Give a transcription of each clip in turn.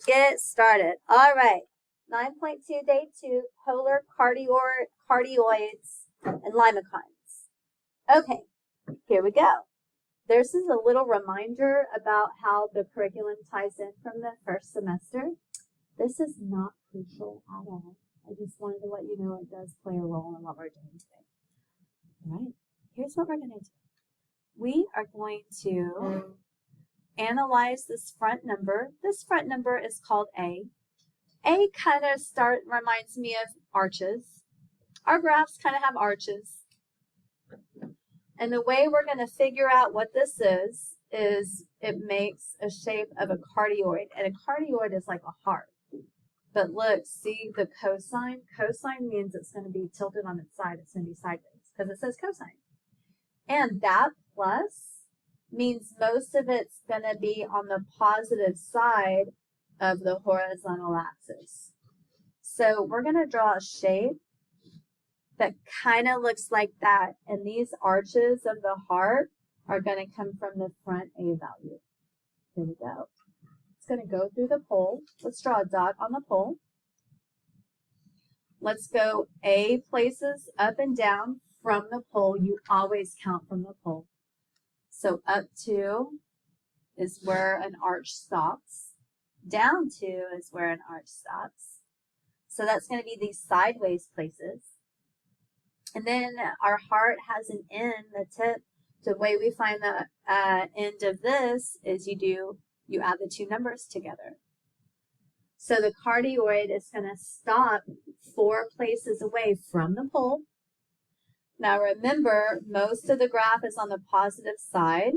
get started. All right. 9.2 day 2, polar cardioids and limacons. Okay, here we go. This is a little reminder about how the curriculum ties in from the first semester. This is not crucial at all. I just wanted to let you know it does play a role in what we're doing today. All right, here's what we're going to do. We are going to analyze this front number. This front number is called A. A kind of reminds me of arches. Our graphs kind of have arches. And the way we're going to figure out what this is it makes a shape of a cardioid. And a cardioid is like a heart. But look, see the cosine? Cosine means it's going to be tilted on its side. It's going to be sideways because it says cosine. And that plus means most of it's going to be on the positive side of the horizontal axis. So we're going to draw a shape that kind of looks like that. And these arches of the heart are going to come from the front A value. Here we go. It's going to go through the pole. Let's draw a dot on the pole. Let's go A places up and down from the pole. You always count from the pole. So up 2 is where an arch stops. Down 2 is where an arch stops. So that's going to be these sideways places. And then our heart has an end, the tip. The way we find the end of this is you add the two numbers together. So the cardioid is going to stop 4 places away from the pole. Now remember, most of the graph is on the positive side.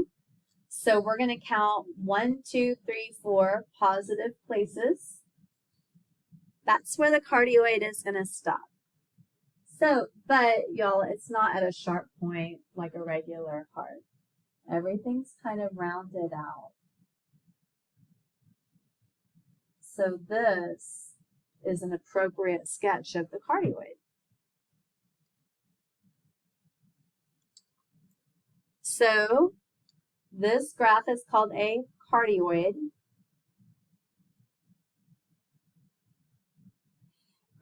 So we're going to count 1, 2, 3, 4 positive places. That's where the cardioid is going to stop. So, but y'all, it's not at a sharp point like a regular heart. Everything's kind of rounded out. So this is an appropriate sketch of the cardioid. So this graph is called a cardioid.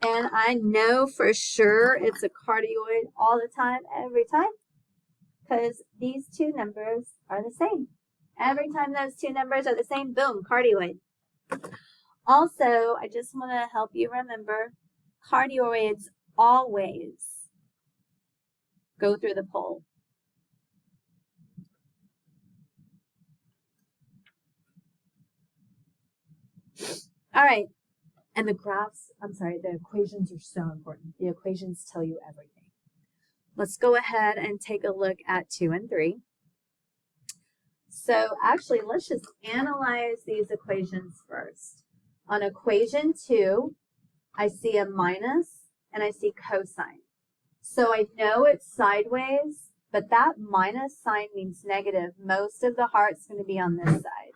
And I know for sure it's a cardioid all the time, every time, because these two numbers are the same. Every time those two numbers are the same, boom, cardioid. Also, I just want to help you remember, cardioids always go through the pole. All right. And the graphs, the equations are so important. The equations tell you everything. Let's go ahead and take a look at 2 and 3. So actually, let's just analyze these equations first. On equation 2, I see a minus and I see cosine. So I know it's sideways, but that minus sign means negative. Most of the heart's going to be on this side.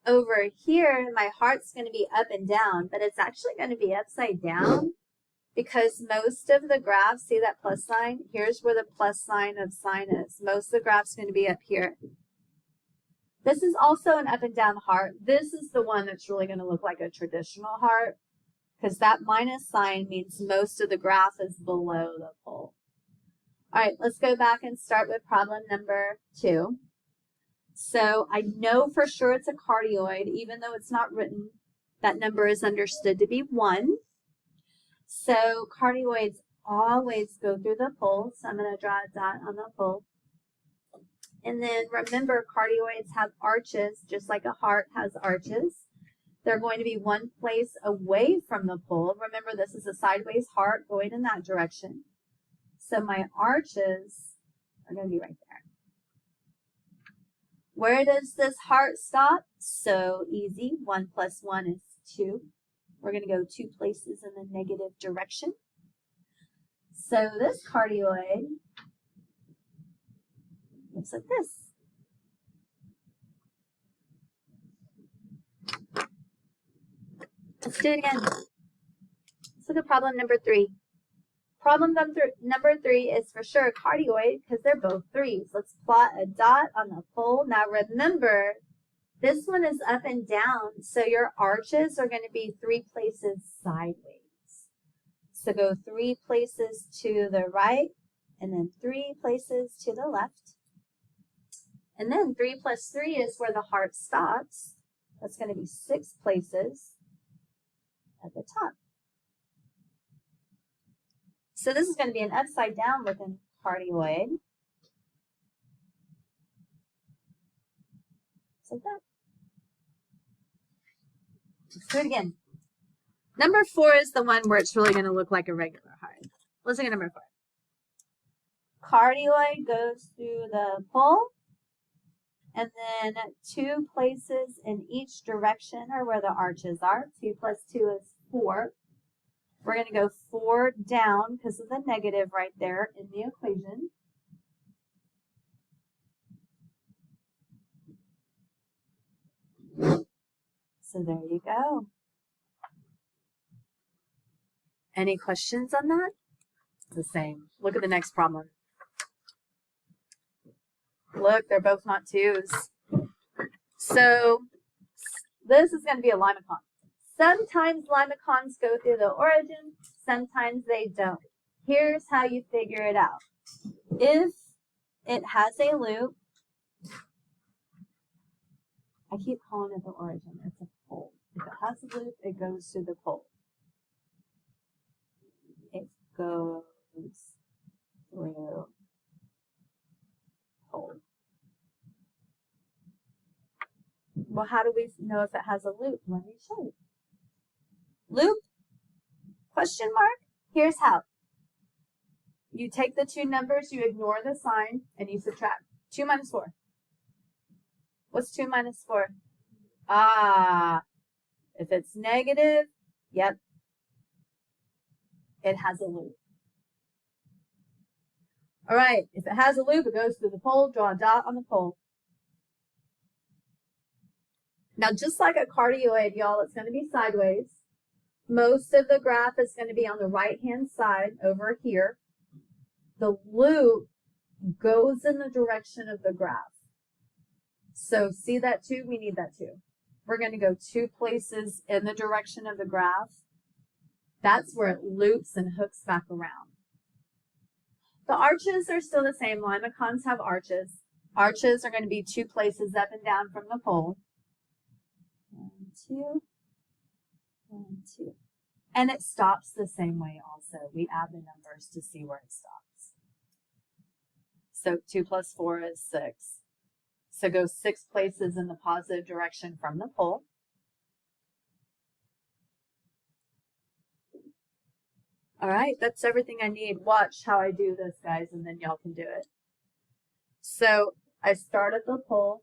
Over here, my heart's going to be up and down, but it's actually going to be upside down because most of the graphs, see that plus sign? Here's where the plus sign of sine is. Most of the graph's going to be up here. This is also an up and down heart. This is the one that's really going to look like a traditional heart because that minus sign means most of the graph is below the pole. All right, let's go back and start with problem number 2. So I know for sure it's a cardioid, even though it's not written. That number is understood to be 1. So cardioids always go through the pole. So I'm going to draw a dot on the pole. And then remember, cardioids have arches, just like a heart has arches. They're going to be 1 place away from the pole. Remember, this is a sideways heart going in that direction. So my arches are going to be right there. Where does this heart stop? So easy. 1 plus 1 is 2. We're going to go 2 places in the negative direction. So this cardioid looks like this. Let's do it again. Let's look at problem number 3. Problem number 3 is for sure cardioid because they're both 3s. Let's plot a dot on the pole. Now remember, This one is up and down, so your arches are going to be 3 places sideways. So go 3 places to the right, and then 3 places to the left. And then 3 plus 3 is where the heart stops. That's going to be 6 places at the top. So this is going to be an upside down looking cardioid. Just like that. Let's do it again. Number 4 is the one where it's really going to look like a regular heart. Let's look at number 4. Cardioid goes through the pole, and then 2 places in each direction are where the arches are. 2 plus 2 is 4. We're going to go 4 down because of the negative right there in the equation. So there you go. Any questions on that? It's the same. Look at the next problem. Look, they're both not 2s. So this is going to be a limacon. Sometimes limacons go through the origin, sometimes they don't. Here's how you figure it out. If it has a loop, I keep calling it the origin, it's a pole. If it has a loop, it goes through the pole. It goes through pole. Well, how do we know if it has a loop? Let me show you. Loop? Question mark? Here's how. You take the 2 numbers, you ignore the sign, and you subtract. 2 minus 4. What's 2 minus 4? Ah, if it's negative, yep, it has a loop. All right, if it has a loop, it goes through the pole, draw a dot on the pole. Now, just like a cardioid, y'all, it's going to be sideways. Most of the graph is going to be on the right-hand side over here. The loop goes in the direction of the graph. So see that 2? We need that 2. We're going to go 2 places in the direction of the graph. That's where it loops and hooks back around. The arches are still the same. Limacons have arches. Arches are going to be 2 places up and down from the pole. 1, 2, 1, 2. And it stops the same way also. We add the numbers to see where it stops. So 2 plus 4 is 6. So go 6 places in the positive direction from the pole. All right, that's everything I need. Watch how I do this, guys, and then y'all can do it. So I start at the pole.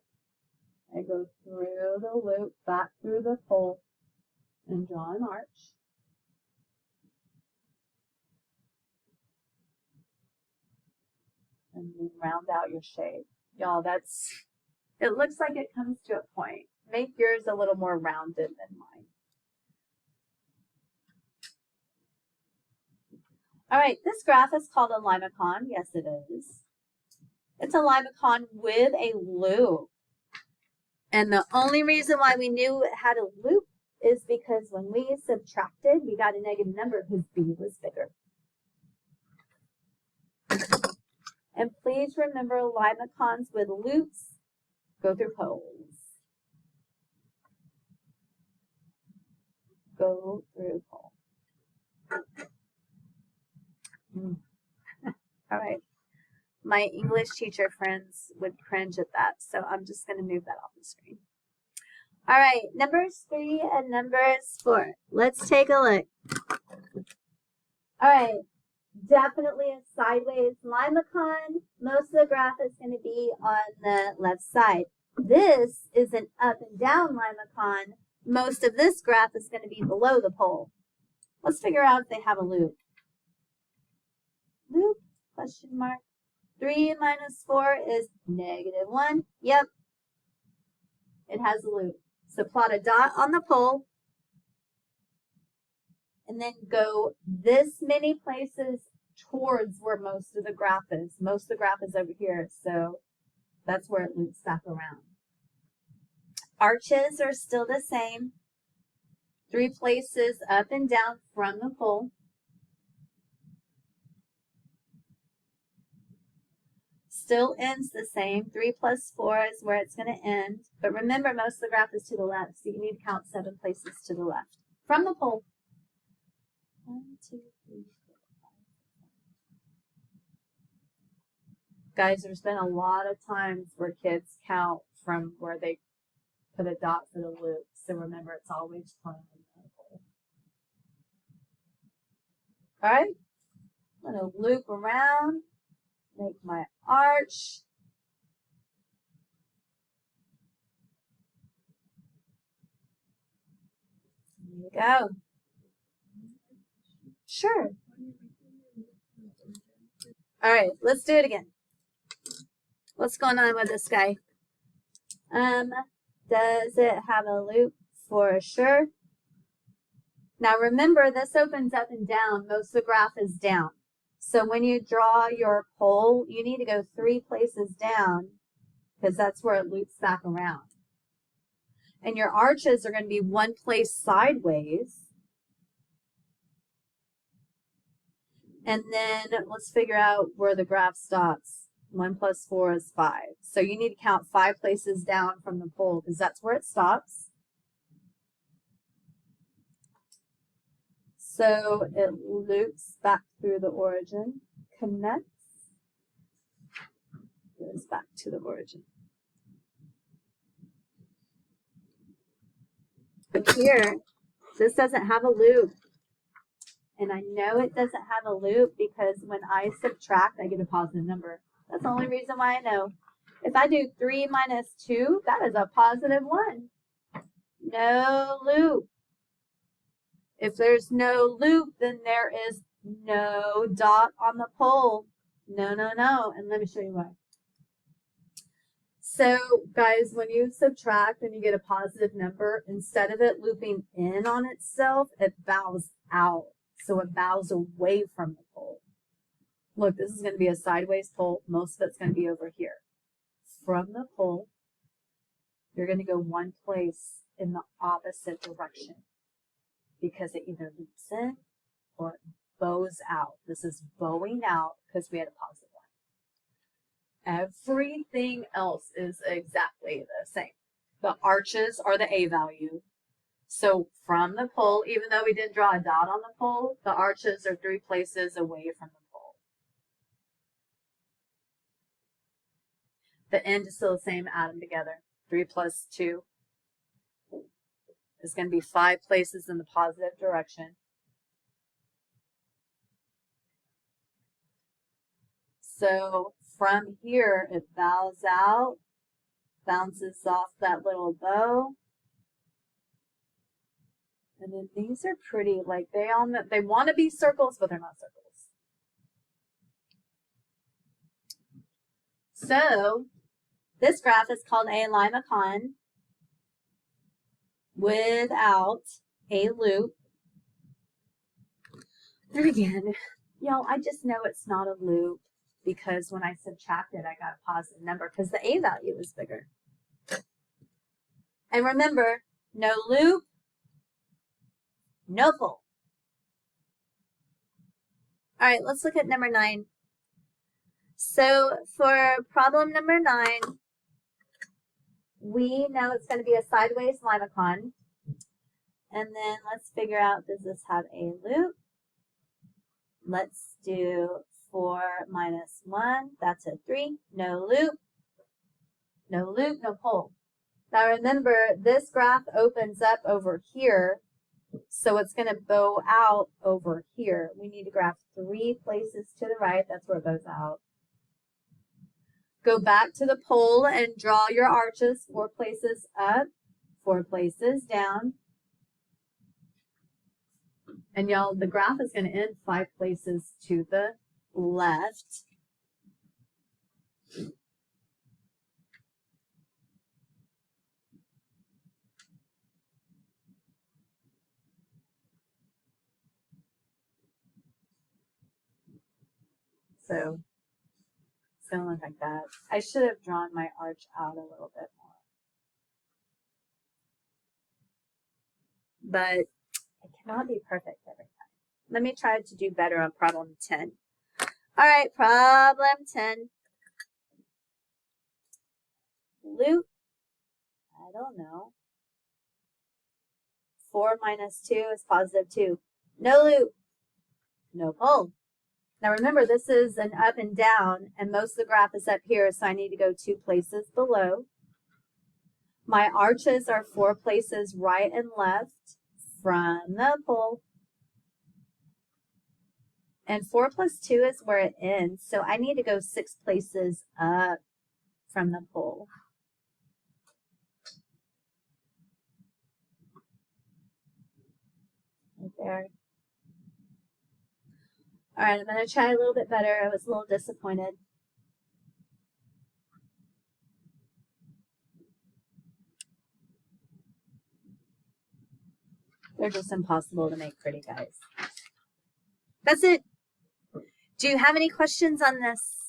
I go through the loop, back through the pole, and draw an arch. And then round out your shape. Y'all, it looks like it comes to a point. Make yours a little more rounded than mine. All right, this graph is called a limacon. Yes, it is. It's a limacon with a loop. And the only reason why we knew it had a loop is because when we subtracted, we got a negative number because B was bigger. And please remember, limacons with loops go through poles. Go through pole. All right. My English teacher friends would cringe at that, so I'm just going to move that off the screen. All right, numbers 3 and numbers 4. Let's take a look. All right, definitely a sideways limacon. Most of the graph is going to be on the left side. This is an up and down limacon. Most of this graph is going to be below the pole. Let's figure out if they have a loop. Loop, question mark. 3 minus 4 is -1. Yep, it has a loop. So plot a dot on the pole, and then go this many places towards where most of the graph is. Most of the graph is over here, so that's where it loops back around. Arches are still the same. 3 places up and down from the pole. Still ends the same. 3 plus 4 is where it's going to end. But remember, most of the graph is to the left, so you need to count 7 places to the left from the pole. 1, 2, 3, 4, 5. Guys, there's been a lot of times where kids count from where they put a dot for the loop. So remember, it's always from the pole. All right, I'm going to loop around, make my arch. There you go. Sure. All right, let's do it again. What's going on with this guy? Does it have a loop? For sure. Now remember, this opens up and down. Most of the graph is down. So when you draw your pole, you need to go 3 places down because that's where it loops back around. And your arches are going to be 1 place sideways. And then let's figure out where the graph stops. 1 plus 4 is 5. So you need to count 5 places down from the pole because that's where it stops. So it loops back through the origin, connects, goes back to the origin. But here, this doesn't have a loop. And I know it doesn't have a loop because when I subtract, I get a positive number. That's the only reason why I know. If I do 3 minus 2, that is a positive 1. No loop. If there's no loop, then there is no dot on the pole. No, no, no. And let me show you why. So, guys, when you subtract and you get a positive number, instead of it looping in on itself, it bows out. So it bows away from the pole. Look, this is going to be a sideways pole. Most of it's going to be over here. From the pole, you're going to go 1 place in the opposite direction because it either loops in or it bows out. This is bowing out because we had a positive 1. Everything else is exactly the same. The arches are the A value. So from the pole, even though we didn't draw a dot on the pole, the arches are 3 places away from the pole. The end is still the same, add them together. 3 plus 2 is going to be 5 places in the positive direction. So from here, it bows out, bounces off that little bow. And then these are pretty, like they want to be circles, but they're not circles. So this graph is called a limacon without a loop. And again, y'all, I just know it's not a loop because when I subtracted, I got a positive number because the A value is bigger. And remember, no loop, no pole. All right, let's look at number 9. So for problem number 9, we know it's going to be a sideways limacon. And then let's figure out, does this have a loop? Let's do 4 minus 1. That's a 3. No loop. No loop, no pole. Now remember, this graph opens up over here. So it's going to bow out over here. We need to graph 3 places to the right. That's where it bows out. Go back to the pole and draw your arches. 4 places up, 4 places down. And y'all, the graph is going to end 5 places to the left. So it's going to look like that. I should have drawn my arch out a little bit more. but it cannot be perfect every time. Let me try to do better on problem 10. All right, problem 10. Loop, I don't know. 4 minus 2 is positive 2. No loop, no pole. Now remember, this is an up and down, and most of the graph is up here, so I need to go 2 places below. My arches are 4 places right and left from the pole. And 4 plus 2 is where it ends, so I need to go 6 places up from the pole. Right there. All right, I'm going to try a little bit better. I was a little disappointed. They're just impossible to make pretty, guys. That's it. Do you have any questions on this?